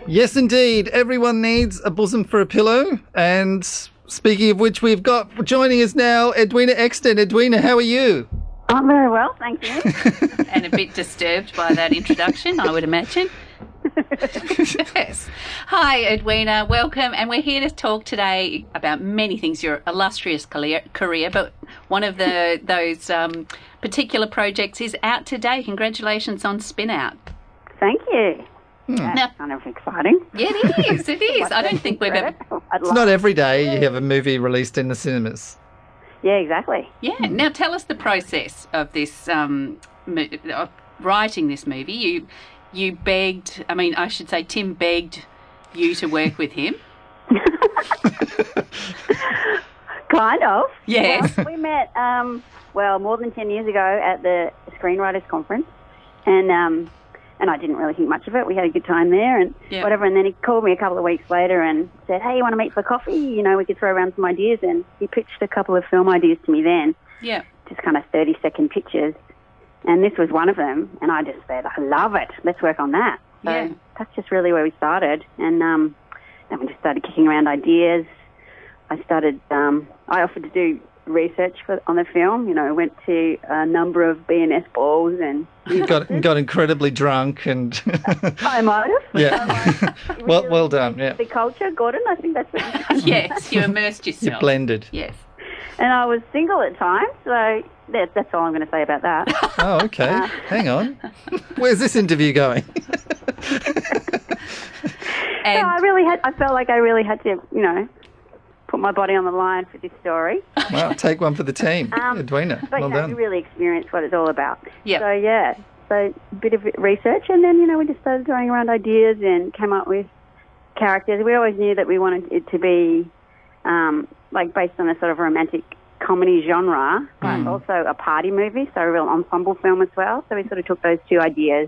Yes, indeed. Everyone needs a bosom for a pillow. And speaking of which, we've got joining us now Edwina Exton. Edwina, how are you? I'm very well, thank you. And a bit disturbed by that introduction, I would imagine. Yes. Hi, Edwina. Welcome. And we're here to talk today about many things. Your illustrious career, but one of those particular projects is out today. Congratulations on Spin Out. Thank you. That's kind of exciting. Yeah, it is. It is. I don't think we've ever... It's not every day you have a movie released in the cinemas. Yeah, exactly. Yeah. Now tell us the process of this, of writing this movie. You begged, I should say Tim begged you to work with him. Kind of. Yes. Well, we met, more than 10 years ago at the Screenwriters Conference, and I didn't really think much of it. We had a good time there and whatever, and then he called me a couple of weeks later and said, hey, you want to meet for coffee? You know, we could throw around some ideas, and he pitched a couple of film ideas to me then. Yeah. Just kind of 30-second pictures. And this was one of them, and I just said, I love it. Let's work on that. So that's just really where we started. And then we just started kicking around ideas. I offered to do research on the film. You know, I went to a number of B&S balls and... You got incredibly drunk and... I might have. Yeah. well done, yeah. The culture, Gordon, I think that's what you Yes, you immersed yourself. You blended. Yes. And I was single at times, so that's all I'm going to say about that. Oh, okay. Hang on. Where's this interview going? And I felt like I really had to, you know, put my body on the line for this story. Well, take one for the team, Edwina. But, well done. You really experienced what it's all about. Yeah. So a bit of research, and then, you know, we just started throwing around ideas and came up with characters. We always knew that we wanted it to be, based on a sort of romantic comedy genre, but also a party movie, so a real ensemble film as well. So we sort of took those two ideas,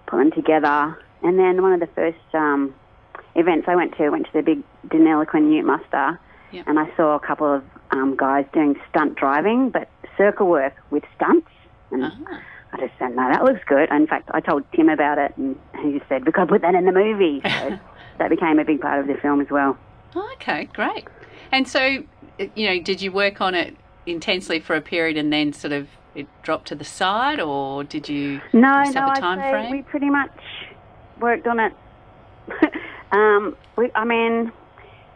put them together, and then one of the first events I went to the big Deniliquin Ute muster, and I saw a couple of guys doing stunt driving, but circle work with stunts, and I just said, no, that looks good. In fact, I told Tim about it, and he just said, we've got to put that in the movie. So that became a big part of the film as well. Okay, great. And so, you know, did you work on it intensely for a period and then sort of it dropped to the side, or did you have a time frame? We pretty much worked on it.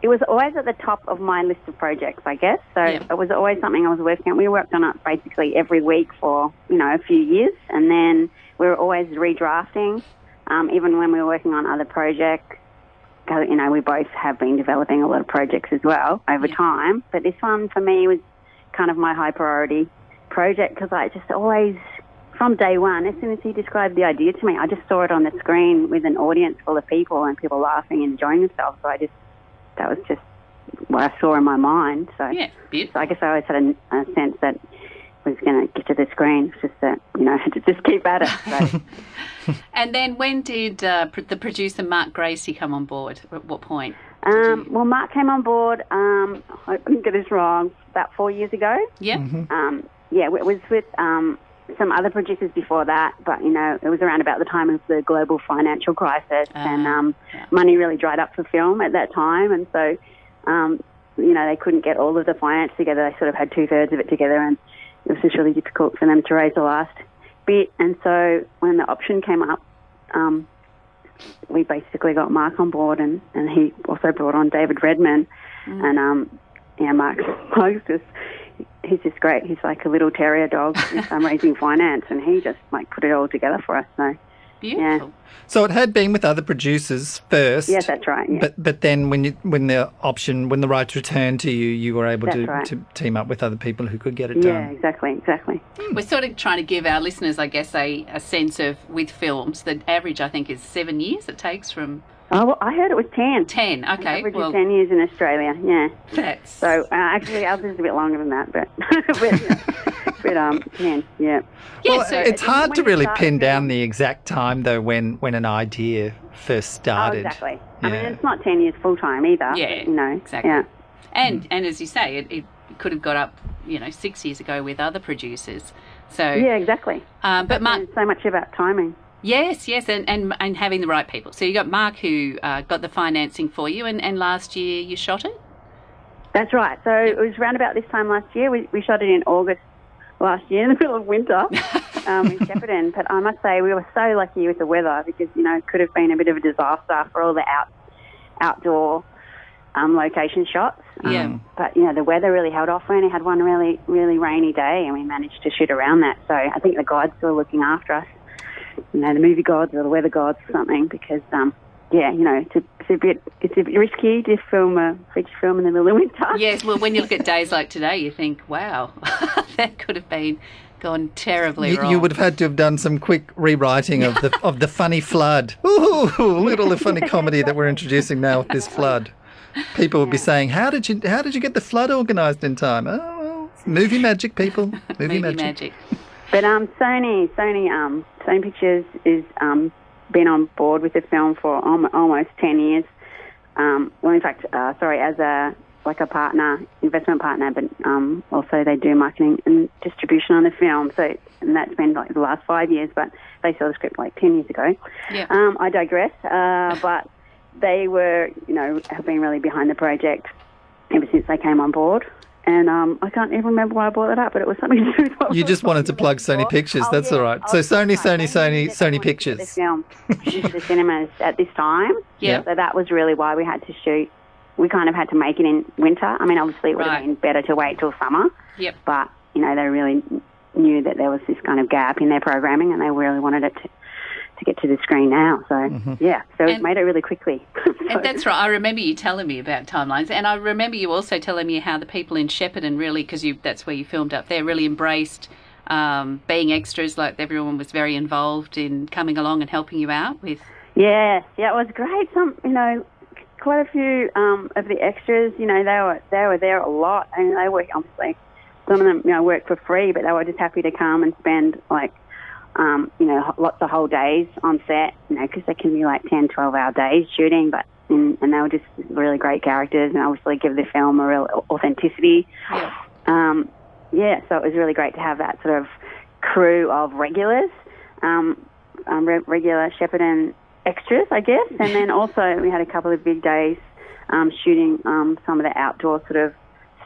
It was always at the top of my list of projects, I guess. So it was always something I was working on. We worked on it basically every week for, you know, a few years, and then we were always redrafting, even when we were working on other projects. You know, we both have been developing a lot of projects as well over time. But this one, for me, was kind of my high priority project because I just always, from day one, as soon as he described the idea to me, I just saw it on the screen with an audience full of people and people laughing and enjoying themselves. So that was just what I saw in my mind. So, beautiful. So I guess I always had a sense that I was going to get to the screen. It's just that, you know, I had to just keep at it. So. And then when did the producer Mark Gracie come on board? At what point? Well, Mark came on board, I couldn't get this wrong, about 4 years ago. Yeah. Mm-hmm. It was with some other producers before that, but, you know, it was around about the time of the global financial crisis, and money really dried up for film at that time, and so, you know, they couldn't get all of the finance together. They sort of had 2/3 of it together, and it was just really difficult for them to raise the last bit. And so when the option came up, we basically got Mark on board, and he also brought on David Redman. And Mark's he's just great. He's like a little terrier dog with raising finance, and he just put it all together for us. So beautiful. Yeah. So it had been with other producers first. Yes, that's right. Yeah. But then when the rights returned to you, you were able to team up with other people who could get it done. Yeah, exactly. We're sort of trying to give our listeners, I guess, a sense of, with films, the average, I think, is 7 years it takes from... Oh, well, I heard it was 10. 10, okay. The average is 10 years in Australia, yeah. So actually ours is a bit longer than that, but 10, yeah. Well, so it's hard to really pin down the exact time, though, when an idea first started. Oh, exactly. Yeah. I mean, it's not 10 years full-time either. Yeah, you know, exactly. Yeah. And as you say, it could have got up, 6 years ago with other producers. So yeah, exactly. But Mark, it's so much about timing. Yes, and having the right people. So you got Mark who got the financing for you, and last year you shot it? That's right. So it was around about this time last year. We shot it in August last year in the middle of winter in Shepparton. But I must say we were so lucky with the weather because, it could have been a bit of a disaster for all the outdoor location shots. Yeah. But, the weather really held off. We only had one really, really rainy day and we managed to shoot around that. So I think the gods were looking after us, the movie gods or the weather gods or something because, it's a bit risky to film a feature film in the middle of winter. Yes, well, when you look at days like today, you think, wow, that could have gone terribly wrong. You would have had to have done some quick rewriting of the funny flood. Ooh, little funny comedy that we're introducing now with this flood. People would be saying, "How did you get the flood organised in time?" Oh, well, movie magic, people. Movie magic. But Sony Pictures is been on board with the film for almost 10 years. In fact, as a investment partner, but also they do marketing and distribution on the film. So, and that's been like the last 5 years, but they saw the script like 10 years ago. Yeah. I digress. But they were, have been really behind the project ever since they came on board. And I can't even remember why I brought it up, but it was something to do with what you just wanted to plug Sony Pictures. That's all right. So Sony Pictures. The film into the cinemas at this time. Yeah. So that was really why we had to shoot. We kind of had to make it in winter. I mean, obviously it would have been better to wait till summer. Yep. But, they really knew that there was this kind of gap in their programming and they really wanted it to get to the screen now. So, so we made it really quickly. And that's right. I remember you telling me about timelines. And I remember you also telling me how the people in Shepparton really, because that's where you filmed up there, really embraced being extras. Like everyone was very involved in coming along and helping you out with. Yeah, it was great. Quite a few of the extras, they were there a lot. And they work, obviously, some of them, work for free, but they were just happy to come and spend lots of whole days on set, because they can be like 10, 12-hour days shooting, and they were just really great characters and obviously give the film a real authenticity. Yeah. So it was really great to have that sort of crew of regulars, regular Shepparton extras, I guess, and then also we had a couple of big days shooting some of the outdoor sort of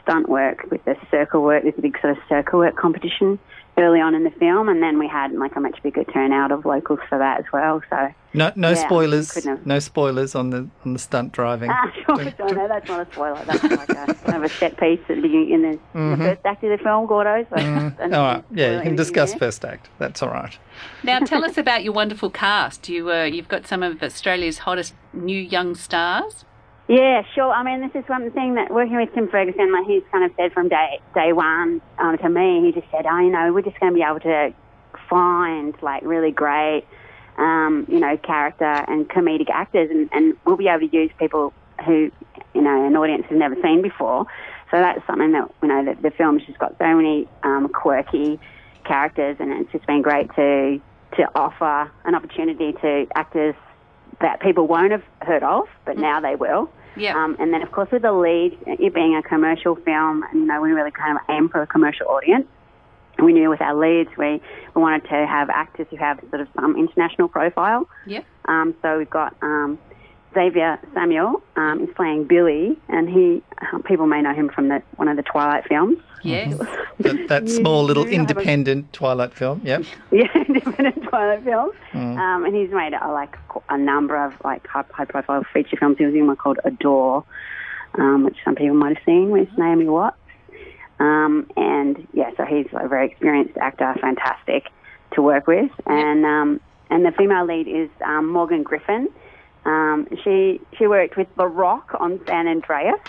stunt work with the circle work. There's a big sort of circle work competition early on in the film, and then we had like a much bigger turnout of locals for that as well. So no spoilers. No spoilers on the stunt driving. Sure, no, that's not a spoiler. That's like a set piece at the beginning in the first act of the film, Gordo. So all right, you can discuss first act. That's all right. Now tell us about your wonderful cast. You've got some of Australia's hottest new young stars. Yeah, sure. I mean, this is one thing that working with Tim Ferguson, like he's kind of said from day one to me, he just said, we're just going to be able to find like really great, character and comedic actors, and we'll be able to use people who, an audience has never seen before. So that's something that, the film's just got so many quirky characters, and it's just been great to offer an opportunity to actors that people won't have heard of, but now they will. Yeah. And then, of course, with the lead, it being a commercial film, we really kind of aim for a commercial audience. And we knew with our leads, we wanted to have actors who have sort of some international profile. Yeah. So we've got Xavier Samuel is playing Billy, and people may know him from one of the Twilight films. Yes. That small little independent Twilight film, yep. Yeah, independent Twilight film. And he's made a number of high-profile feature films. He was in one called Adore, which some people might have seen with Naomi Watts. So he's a very experienced actor, fantastic to work with. And the female lead is Morgan Griffin. She worked with The Rock on San Andreas.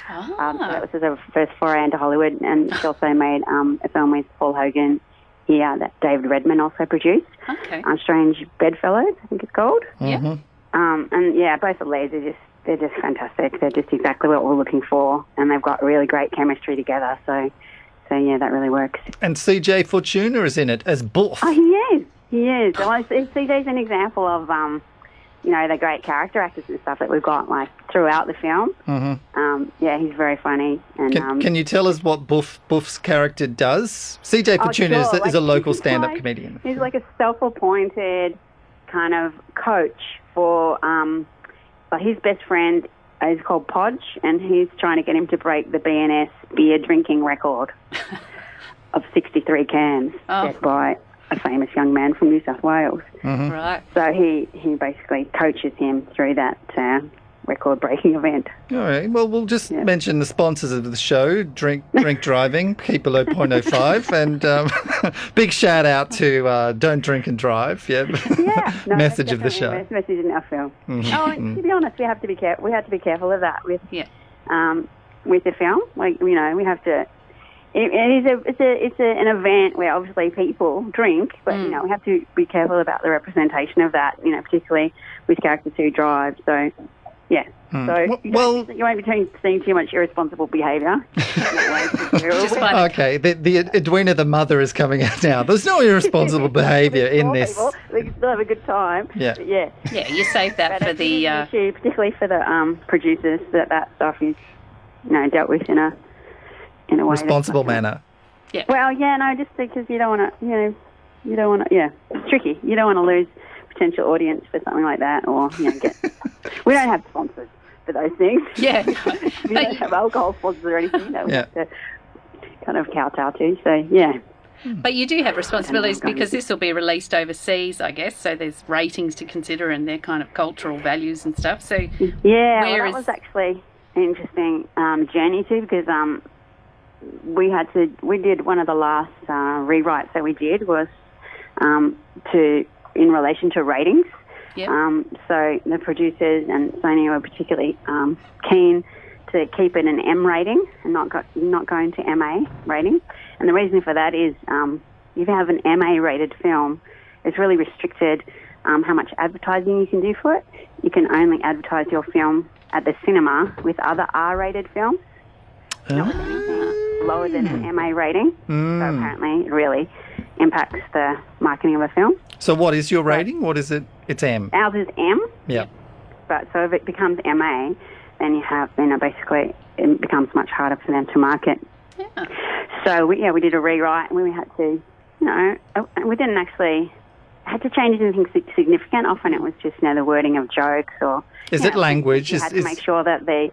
So that was her first foray into Hollywood, and she also made a film with Paul Hogan here that David Redman also produced. Okay. Strange Bedfellows, I think it's called. Yeah. Both the leads they're just fantastic. They're just exactly what we're looking for, and they've got really great chemistry together. So that really works. And CJ Fortuna is in it as Buff. Oh, he is. Well, CJ's an example of the great character actors and stuff that we've got throughout the film. He's very funny. And can you tell us what Buff's character does? CJ Fortuna is a local stand-up comedian. He's like a self-appointed kind of coach for his best friend is called Podge, and he's trying to get him to break the BNS beer drinking record of 63 cans set by a famous young man from New South Wales. Mm-hmm. Right. So he basically coaches him through that record-breaking event. All right. Well, we'll just mention the sponsors of the show: Drink Driving, Keep Below 0.05, and big shout out to Don't Drink and Drive. Yeah. No, message of the show. Message in our film. Mm-hmm. Oh, and to be honest, we have to be careful. We have to be careful of that with the film. Like, we have to. It's an event where obviously people drink, but we have to be careful about the representation of that. particularly with characters who drive. So. Yeah. So you won't be seeing too much irresponsible behaviour. Okay. The Edwina the mother is coming out now. There's no irresponsible behaviour in this. We can still have a good time. Yeah. But yeah. Yeah, you save that for the issue, particularly for the producers, that stuff is dealt with in a way responsible manner. Yeah. Well, just because you don't want to, it's tricky. You don't want to lose potential audience for something like that, or we don't have sponsors for those things. Yeah. We don't have alcohol sponsors or anything that we have to kind of kowtow to. So yeah. But you do have responsibilities because this will be released overseas, I guess. So there's ratings to consider and their kind of cultural values and stuff. So that was actually an interesting journey too, because we did one of the last rewrites that we did was in relation to ratings. Yep. So the producers and Sony were particularly keen to keep it an M rating and not going to MA rating. And the reason for that is if you have an MA rated film, it's really restricted how much advertising you can do for it. You can only advertise your film at the cinema with other R rated films. Not with anything lower than an MA rating. So apparently it really impacts the marketing of a film. So what is your rating? What is it? It's M. Ours is M. Yeah. But so if it becomes MA, then you have, basically it becomes much harder for them to market. Yeah. So we did a rewrite, and we had to, we didn't actually had to change anything significant. Often it was just, the wording of jokes or. Is it language? You had to make sure that the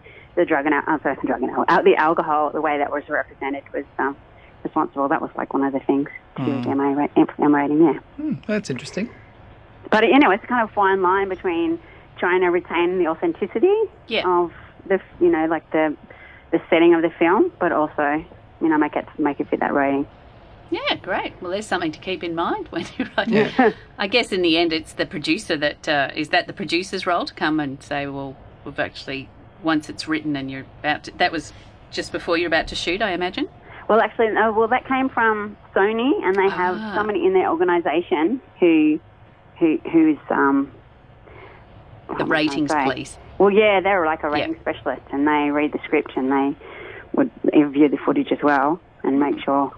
alcohol, the way that was represented was responsible. That was like one of the things to do with M rating. Yeah. That's interesting. But it's kind of a fine line between trying to retain the authenticity of the the setting of the film, but also make it fit that rating. Yeah, great. Well, there's something to keep in mind when you're writing. Yeah. I guess in the end, it's the producer that is that the producer's role to come and say, well, we've actually, once it's written and you're about to, that was just before you're about to shoot, I imagine. Well, actually, that came from Sony, and they have somebody in their organisation who's the ratings police. Well, yeah, they're like a rating specialist, and they read the script and they would review the footage as well and make sure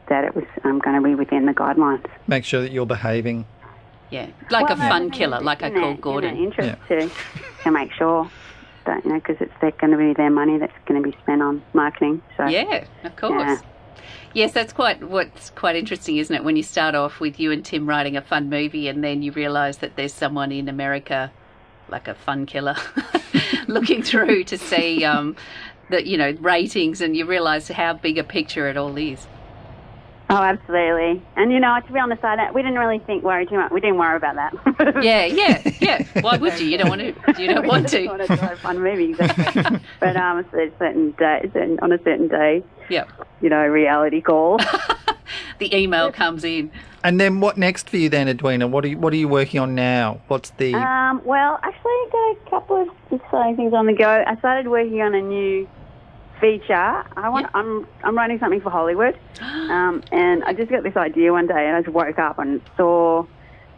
that it was going to be within the guidelines. Make sure that you're behaving. Yeah, like a fun killer, like I called Gordon. Interest to make sure that, because it's going to be their money that's going to be spent on marketing. So yeah, of course. Yeah. Yes, that's what's quite interesting, isn't it? When you start off with you and Tim writing a fun movie, and then you realise that there's someone in America, like a fun killer, looking through to see the ratings, and you realise how big a picture it all is. Oh, absolutely. And, to be honest, we didn't really worry too much. We didn't worry about that. Yeah. Why would you? You don't want to. You don't want to. Want to drive fun movies. But on a certain day, reality call. The email comes in. And then what next for you then, Edwina? What are you working on now? What's the... Well, actually, I got a couple of exciting things on the go. I started working on a new feature. I'm writing something for Hollywood, and I just got this idea one day, and I just woke up and saw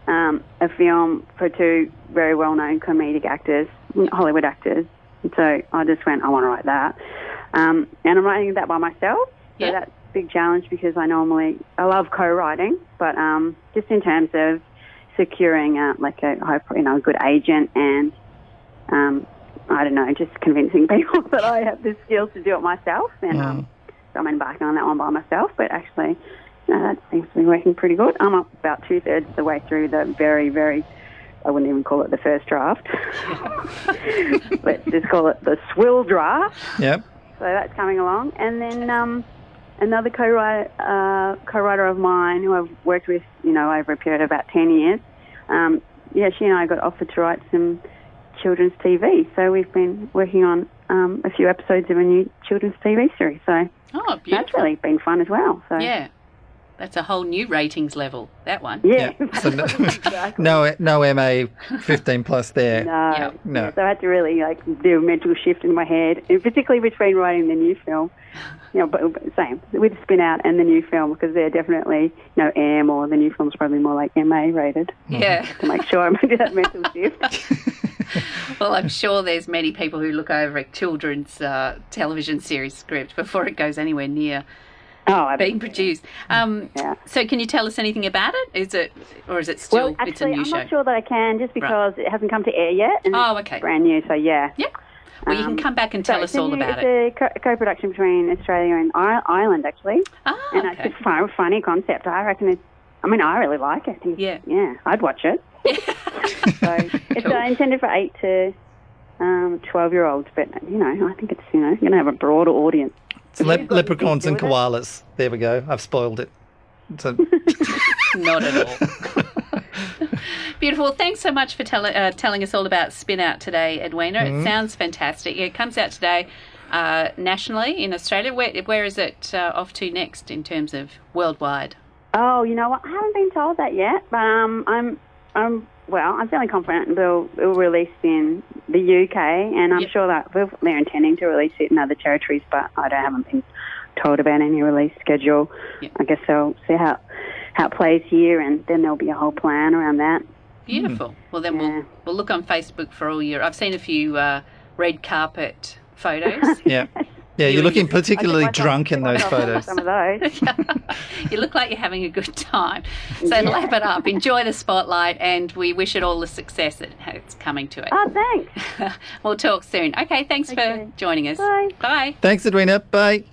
a film for two very well-known comedic actors, Hollywood actors. And so I just went, I want to write that, and I'm writing that by myself. So that's a big challenge because I love co-writing, but just in terms of securing a good agent and I don't know, just convincing people that I have the skills to do it myself. And so I'm embarking on that one by myself. But actually, that seems to be working pretty good. I'm up about 2/3 of the way through the very, very I wouldn't even call it the first draft. Let's just call it the swill draft. Yep. So that's coming along. And then another co-writer of mine who I've worked with, over a period of about 10 years, she and I got offered to write some children's TV. So we've been working on a few episodes of a new children's TV series. So that's really been fun as well. So yeah. That's a whole new ratings level, that one. Yeah. So no MA 15 plus there. No. No. Yeah, so I had to really do a mental shift in my head, and particularly between writing the new film. But same with Spin Out and the new film, because they're definitely M, or the new film's probably more like MA rated. Yeah. To make sure I do that mental shift. Well, I'm sure there's many people who look over a children's television series script before it goes anywhere near being produced. So can you tell us anything about it? Is it still actually, it's a new show? I'm not sure that I can, just because it hasn't come to air yet. And okay. It's brand new, so yeah. Yep. Well, you can come back and tell us all about it. It's a co-production between Australia and Ireland, actually. And it's a funny concept. I reckon I really like it. Yeah, I'd watch it. So it's intended for 8 to 12-year-olds, but, I think it's, going to have a broader audience. It's leprechauns and koalas. There we go. I've spoiled it. Not at all. Beautiful. Thanks so much for telling us all about Spin Out today, Edwina. It sounds fantastic. It comes out today nationally in Australia. Where is it off to next in terms of worldwide? Oh, you know what? I haven't been told that yet, but I'm fairly confident they'll release in the UK, and I'm sure that they're intending to release it in other territories, but I haven't been told about any release schedule. Yep. I guess they'll see how it plays here, and then there'll be a whole plan around that. Beautiful. Well, then we'll look on Facebook for all your... I've seen a few red carpet photos. Yeah. Yeah, you're looking particularly drunk in those photos. Some of those. You look like you're having a good time. So lap it up, enjoy the spotlight, and we wish it all the success that it's coming to it. Oh, thanks. We'll talk soon. Okay, thanks for joining us. Bye. Bye. Thanks, Edwina. Bye.